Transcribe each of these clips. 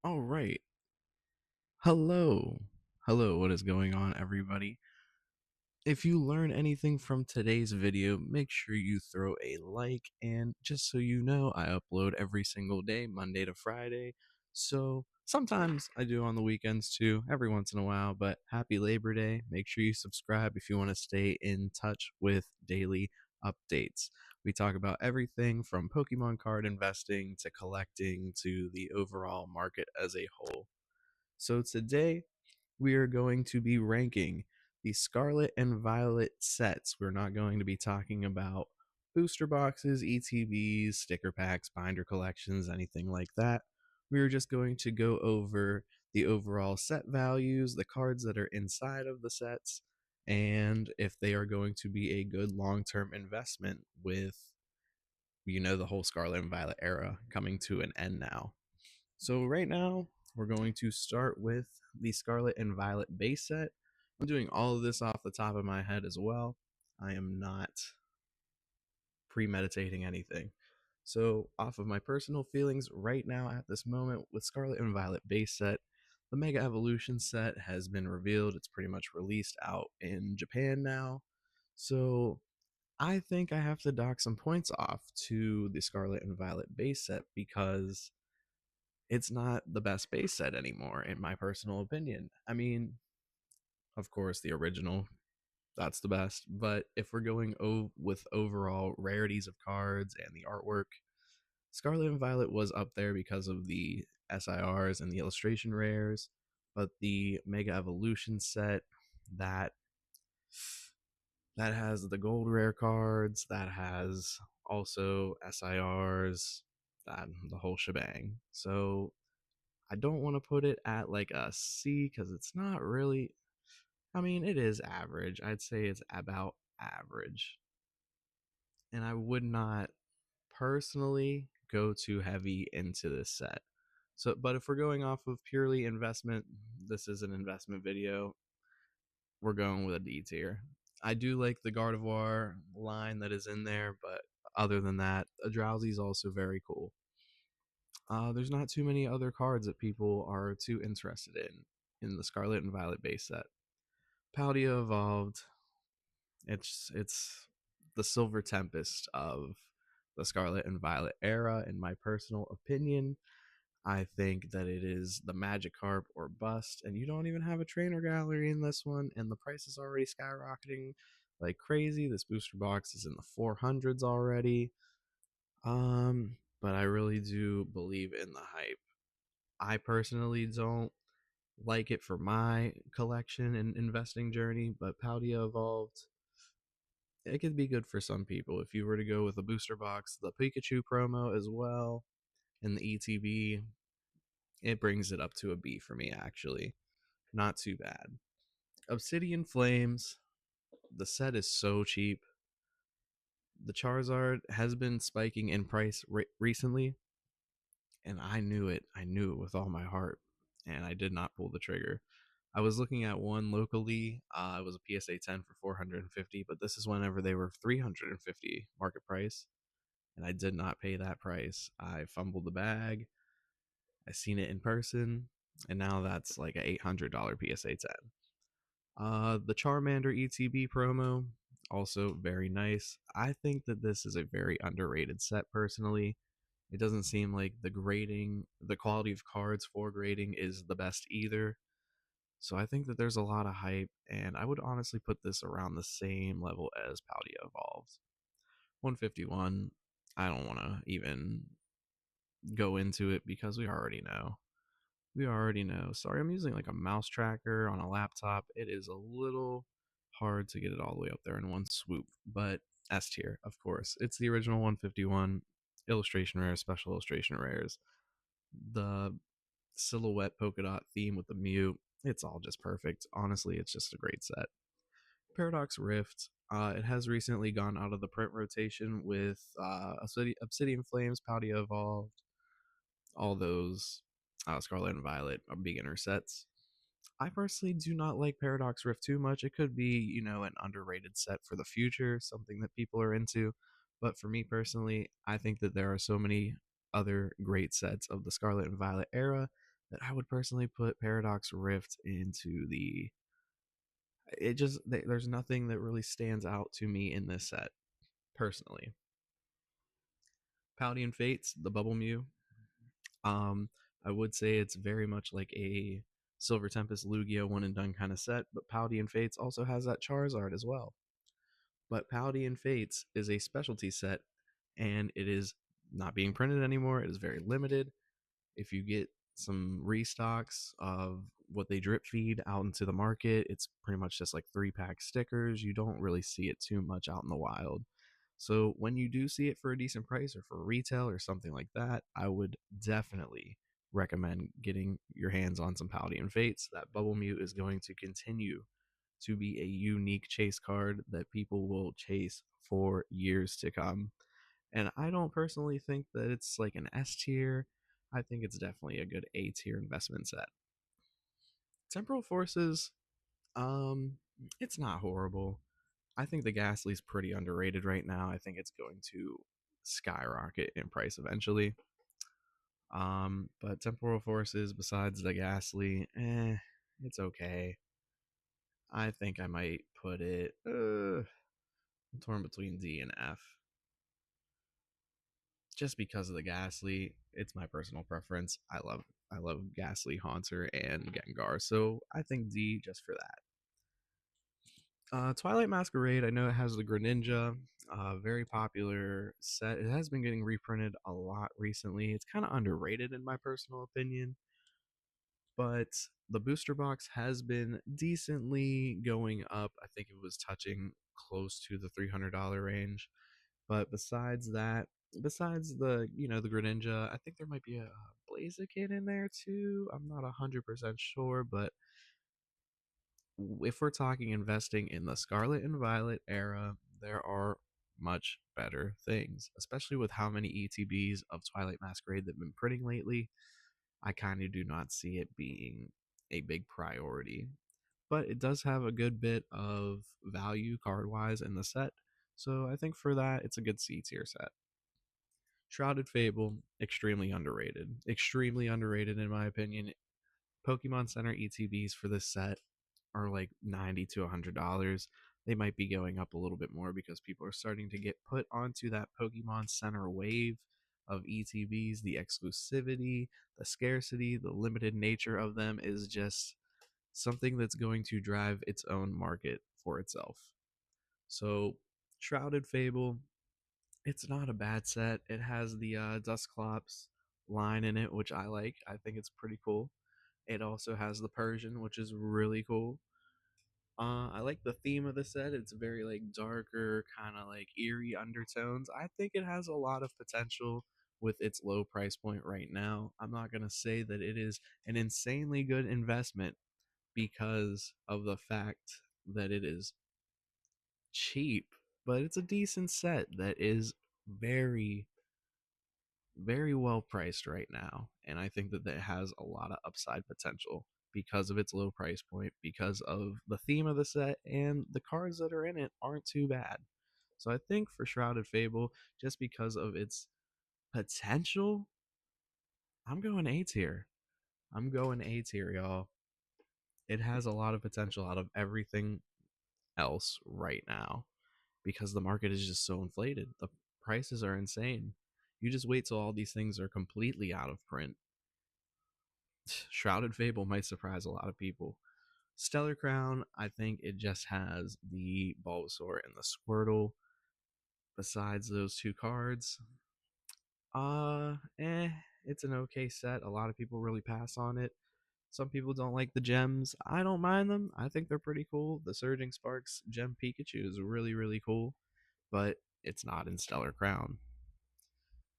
All right. Hello. Hello, what is going on, everybody? If you learn anything from today's video, make sure you throw a like. And just so you know, I upload every single day, Monday to Friday. So sometimes I do on the weekends too, every once in a while. But happy Labor Day. Make sure you subscribe if you want to stay in touch with daily updates. We talk about everything from Pokemon card investing to collecting to the overall market as a whole. So today we are going to be ranking the Scarlet and Violet sets. We're not going to be talking about booster boxes, ETBs, sticker packs, binder collections, anything like that. We are just going to go over the overall set values, the cards that are inside of the sets, and if they are going to be a good long-term investment with the whole Scarlet and Violet era coming to an end now. So right now, we're going to start with the Scarlet and Violet base set. I'm doing all of this off the top of my head as well. I am not premeditating anything. So, off of my personal feelings right now at this moment with Scarlet and Violet base set, the Mega Evolution set has been revealed. It's pretty much released out in Japan now. So, I think I have to dock some points off to the Scarlet and Violet base set because it's not the best base set anymore, in my personal opinion. I mean, of course, the original, that's the best. But if we're going with overall rarities of cards and the artwork, Scarlet and Violet was up there because of the SIRs and the illustration rares. But the Mega Evolution set, that that has the gold rare cards, that has also SIRs, that the whole shebang. So I don't want to put it at like a C because it's not really. I mean, it is average. I'd say it's about average. And I would not personally go too heavy into this set. So, but if we're going off of purely investment, this is an investment video. We're going with a D tier. I do like the Gardevoir line that is in there, but other than that, a Drowsy is also very cool. There's not too many other cards that people are too interested in the Scarlet and Violet base set. Paldea evolved. It's the Silver Tempest of the Scarlet and Violet era, in my personal opinion. I think that it is the Magikarp or bust, and you don't even have a trainer gallery in this one, and the price is already skyrocketing like crazy. This booster box is in the 400s already. But I really do believe in the hype. I personally don't like it for my collection and investing journey, but Paldea evolved. It could be good for some people if you were to go with a booster box, the Pikachu promo as well, and the ETB. It brings it up to a B for me, actually. Not too bad. Obsidian Flames, the set is so cheap. The Charizard has been spiking in price recently, and I knew it. I knew it with all my heart, and I did not pull the trigger. I was looking at one locally. It was a PSA 10 for 450, but this is whenever they were 350 market price, and I did not pay that price. I fumbled the bag. I seen it in person, and now that's like a $800 PSA 10. The Charmander ETB promo, also very nice. I think that this is a very underrated set personally. It doesn't seem like the quality of cards for grading is the best either. So I think that there's a lot of hype, and I would honestly put this around the same level as Paldea Evolved. 151, I don't want to even go into it because we already know. We already know. Sorry, I'm using like a mouse tracker on a laptop. It is a little hard to get it all the way up there in one swoop, but S tier, of course. It's the original 151 illustration rares, special illustration rares. The silhouette polka dot theme with the Mew, it's all just perfect. Honestly, it's just a great set. Paradox Rift, it has recently gone out of the print rotation with Obsidian Flames, Paldea Evolved, all those Scarlet and Violet beginner sets. I personally do not like Paradox Rift too much. It could be, an underrated set for the future, something that people are into. But for me personally, I think that there are so many other great sets of the Scarlet and Violet era that I would personally put Paradox Rift into the. It just there's nothing that really stands out to me in this set personally. Paldean Fates, the Bubble Mew. Um, I would say it's very much like a Silver Tempest Lugia one and done kind of set, but Paldean Fates also has that Charizard as well. But Paldean Fates is a specialty set, and it is not being printed anymore. It is very limited. If you get some restocks of what they drip feed out into the market, it's pretty much just like 3-pack stickers. You don't really see it too much out in the wild. So when you do see it for a decent price or for retail or something like that, I would definitely recommend getting your hands on some Paldean Fates. That Bubble Mute is going to continue to be a unique chase card that people will chase for years to come. And I don't personally think that it's like an S tier. I think it's definitely a good A tier investment set. Temporal Forces, um, it's not horrible. I think the Ghastly's pretty underrated right now. I think it's going to skyrocket in price eventually. But Temporal Forces, besides the Ghastly, it's okay. I think I might put it. I'm torn between D and F. Just because of the Ghastly, it's my personal preference. I love Ghastly, Haunter, and Gengar, so I think D just for that. Twilight Masquerade, I know it has the Greninja, very popular set. It has been getting reprinted a lot recently. It's kind of underrated in my personal opinion, but the booster box has been decently going up. I think it was touching close to the $300 range. But besides that, besides the Greninja, I think there might be a Blaziken in there too. I'm not 100% sure, but if we're talking investing in the Scarlet and Violet era, there are much better things, especially with how many ETBs of Twilight Masquerade that have been printing lately. I kind of do not see it being a big priority, but it does have a good bit of value card wise in the set. So I think for that, it's a good C tier set. Shrouded Fable, extremely underrated. Extremely underrated, in my opinion. Pokemon Center ETBs for this set are like $90 to $100. They might be going up a little bit more because people are starting to get put onto that Pokemon Center wave of ETBs. The exclusivity, the scarcity, the limited nature of them is just something that's going to drive its own market for itself. So, Shrouded Fable, it's not a bad set. It has the Dusclops line in it, which I like. I think it's pretty cool. It also has the Persian, which is really cool. I like the theme of the set. It's very like darker, kind of like eerie undertones. I think it has a lot of potential with its low price point right now. I'm not gonna say that it is an insanely good investment because of the fact that it is cheap, but it's a decent set that is very, very well priced right now. And I think that it has a lot of upside potential because of its low price point, because of the theme of the set, and the cards that are in it aren't too bad. So I think for Shrouded Fable, just because of its potential, I'm going A tier. I'm going A tier, y'all. It has a lot of potential out of everything else right now because the market is just so inflated. The prices are insane. You just wait till all these things are completely out of print. Shrouded Fable might surprise a lot of people. Stellar Crown, I think it just has the Bulbasaur and the Squirtle. Besides those two cards, it's an okay set. A lot of people really pass on it. Some people don't like the gems. I don't mind them. I think they're pretty cool. The Surging Sparks Gem Pikachu is really, really cool, but it's not in Stellar Crown.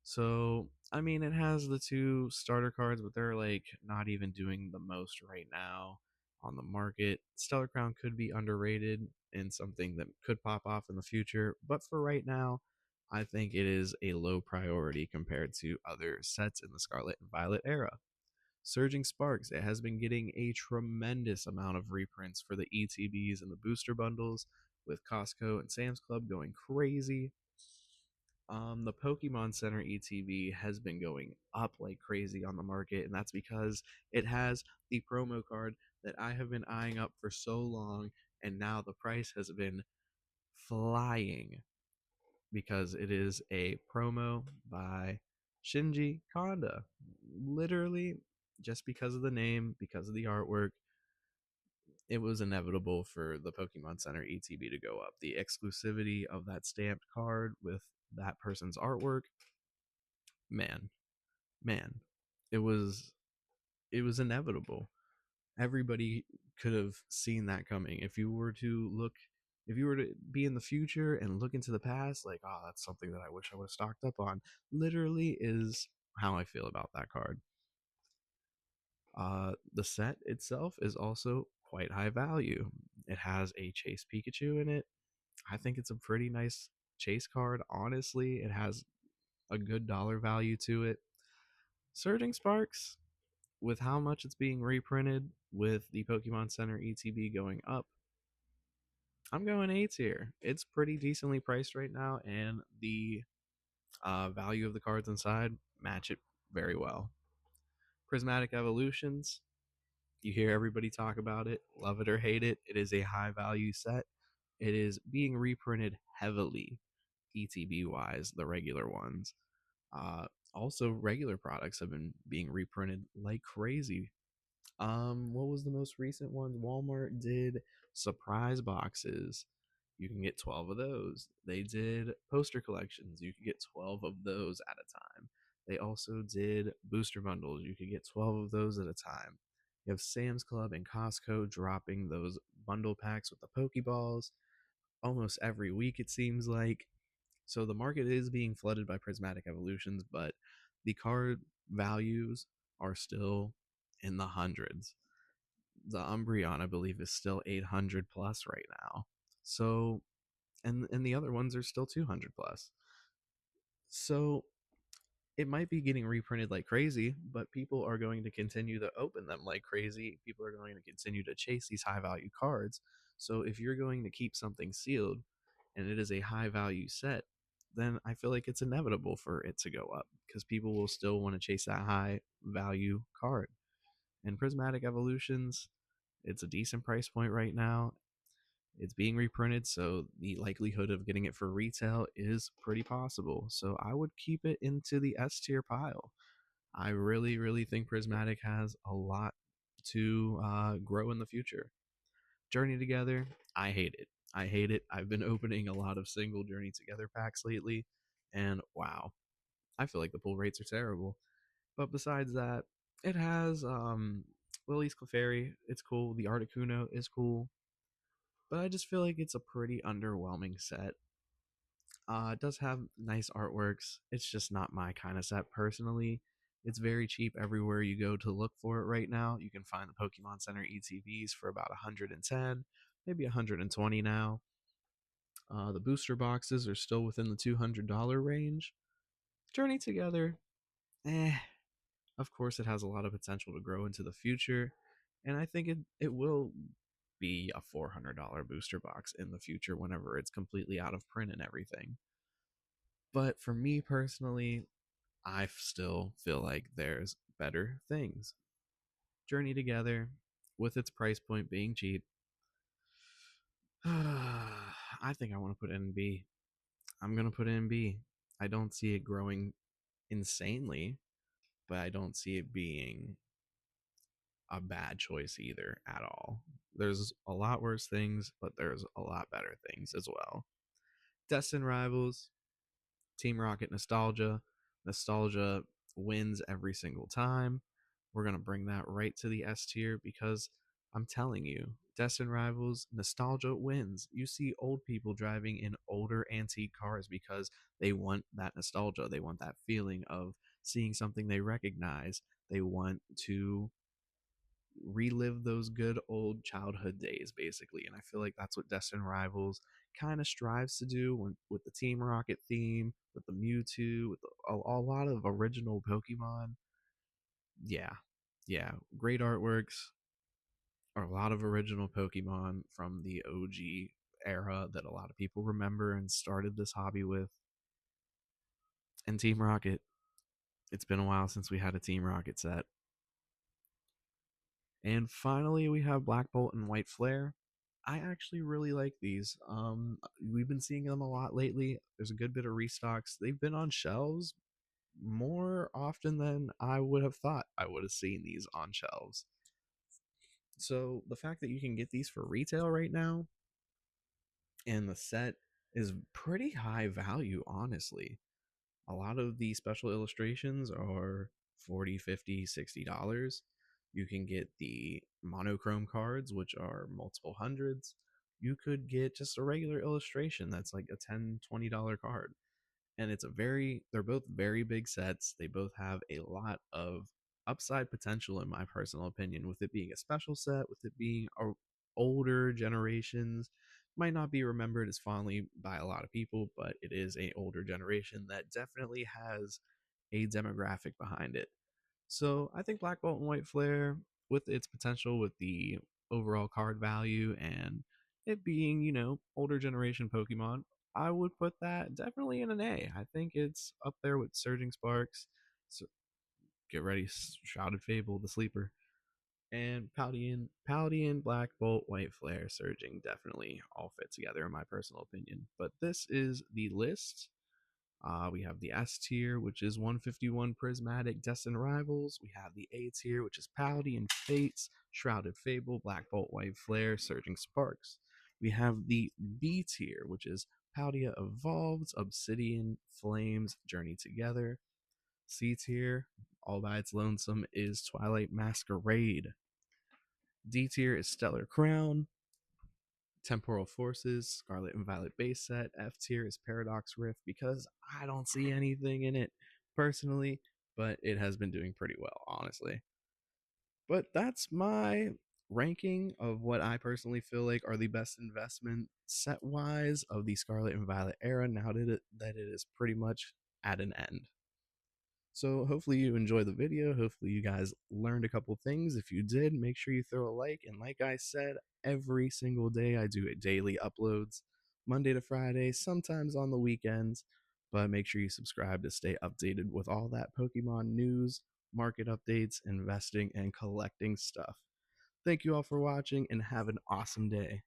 So, I mean, it has the two starter cards, but they're like not even doing the most right now on the market. Stellar Crown could be underrated and something that could pop off in the future, but for right now, I think it is a low priority compared to other sets in the Scarlet and Violet era. Surging Sparks, it has been getting a tremendous amount of reprints for the ETBs and the booster bundles, with Costco and Sam's Club going crazy. The Pokemon Center ETB has been going up like crazy on the market, and that's because it has the promo card that I have been eyeing up for so long, and now the price has been flying because it is a promo by Shinji Kanda. Literally, just because of the name, because of the artwork, it was inevitable for the Pokemon Center ETB to go up. The exclusivity of that stamped card with that person's artwork, man, man, it was it was inevitable. Everybody could have seen that coming. If you were to be in the future and look into the past, like, oh, that's something that I wish I would have stocked up on, literally is how I feel about that card. The set itself is also quite high value. It has a Chase Pikachu in it. I think it's a pretty nice chase card. Honestly, it has a good dollar value to it. Surging Sparks, with how much it's being reprinted, with the Pokemon Center ETB going up, I'm going A tier. It's pretty decently priced right now, and the value of the cards inside match it very well. Prismatic Evolutions, you hear everybody talk about it, love it or hate it. It is a high value set. It is being reprinted heavily, ETB wise, the regular ones. Uh, Also, regular products have been being reprinted like crazy. What was the most recent one? Walmart did surprise boxes. You can get 12 of those. They did poster collections. You could get 12 of those at a time. They also did booster bundles. You could get 12 of those at a time. You have Sam's Club and Costco dropping those bundle packs with the Pokeballs almost every week, it seems like. So the market is being flooded by prismatic evolutions, but the card values are still in the hundreds. The Umbreon, I believe, is still 800 plus right now. So, and the other ones are still 200 plus. So it might be getting reprinted like crazy, but people are going to continue to open them like crazy. People are going to continue to chase these high value cards. So if you're going to keep something sealed and it is a high value set, then I feel like it's inevitable for it to go up because people will still want to chase that high value card. And Prismatic Evolutions, it's a decent price point right now. It's being reprinted, so the likelihood of getting it for retail is pretty possible. So I would keep it into the S tier pile. I really, really think Prismatic has a lot to grow in the future. Journey Together, I hate it. I hate it. I've been opening a lot of single Journey Together packs lately, and wow, I feel like the pull rates are terrible. But besides that, it has Lily's Clefairy. It's cool. The Articuno is cool, but I just feel like it's a pretty underwhelming set. It does have nice artworks. It's just not my kind of set personally. It's very cheap everywhere you go to look for it right now. You can find the Pokemon Center ETBs for about 110, maybe 120 now. The booster boxes are still within the $200 range. Journey Together, eh. Of course, it has a lot of potential to grow into the future, and I think it will be a $400 booster box in the future whenever it's completely out of print and everything. But for me personally, I still feel like there's better things. Journey Together, with its price point being cheap, I think I want to put it in B. I'm going to put it in B. I don't see it growing insanely, but I don't see it being a bad choice either at all. There's a lot worse things, but there's a lot better things as well. Destined Rivals, Team Rocket Nostalgia. Nostalgia wins every single time. We're going to bring that right to the S tier because I'm telling you, Destined Rivals, nostalgia wins. You see old people driving in older antique cars because they want that nostalgia. They want that feeling of seeing something they recognize. They want to relive those good old childhood days, basically. And I feel like that's what Destined Rivals kind of strives to do with the Team Rocket theme, with the Mewtwo, with a lot of original Pokemon. Yeah, yeah, great artworks, or a lot of original Pokemon from the OG era that a lot of people remember and started this hobby with. and Team Rocket. It's been a while since we had a Team Rocket set. And finally, we have Black Bolt and White Flare. I actually really like these. We've been seeing them a lot lately. There's a good bit of restocks. They've been on shelves more often than I would have thought I would have seen these on shelves. So the fact that you can get these for retail right now and the set is pretty high value, honestly. A lot of the special illustrations are 40, 50, $60. You can get the monochrome cards, which are multiple hundreds. You could get just a regular illustration that's like a $10, $20 card. And they're both very big sets. They both have a lot of upside potential, in my personal opinion, with it being a special set, with it being older generations. Might not be remembered as fondly by a lot of people, but it is a older generation that definitely has a demographic behind it. So I think Black Bolt and White Flare, with its potential, with the overall card value, and it being, older generation Pokemon, I would put that definitely in an A. I think it's up there with Surging Sparks. So get ready, Shrouded Fable, the sleeper, and Paldean, Black Bolt, White Flare, Surging definitely all fit together in my personal opinion. But this is the list. We have the S tier, which is 151 Prismatic Destined Rivals. We have the A tier, which is Paldean Fates, Shrouded Fable, Black Bolt, White Flare, Surging Sparks. We have the B tier, which is Paldea Evolved, Obsidian, Flames, Journey Together. C tier, all by its lonesome, is Twilight Masquerade. D tier is Stellar Crown, Temporal Forces, Scarlet and Violet base set. F tier is Paradox Rift because I don't see anything in it personally, but it has been doing pretty well, honestly. But that's my ranking of what I personally feel like are the best investment set wise of the Scarlet and Violet era now that it is pretty much at an end. So hopefully you enjoyed the video. Hopefully you guys learned a couple things. If you did, make sure you throw a like. And like I said, every single day I do daily uploads, Monday to Friday, sometimes on the weekends. But make sure you subscribe to stay updated with all that Pokemon news, market updates, investing, and collecting stuff. Thank you all for watching and have an awesome day.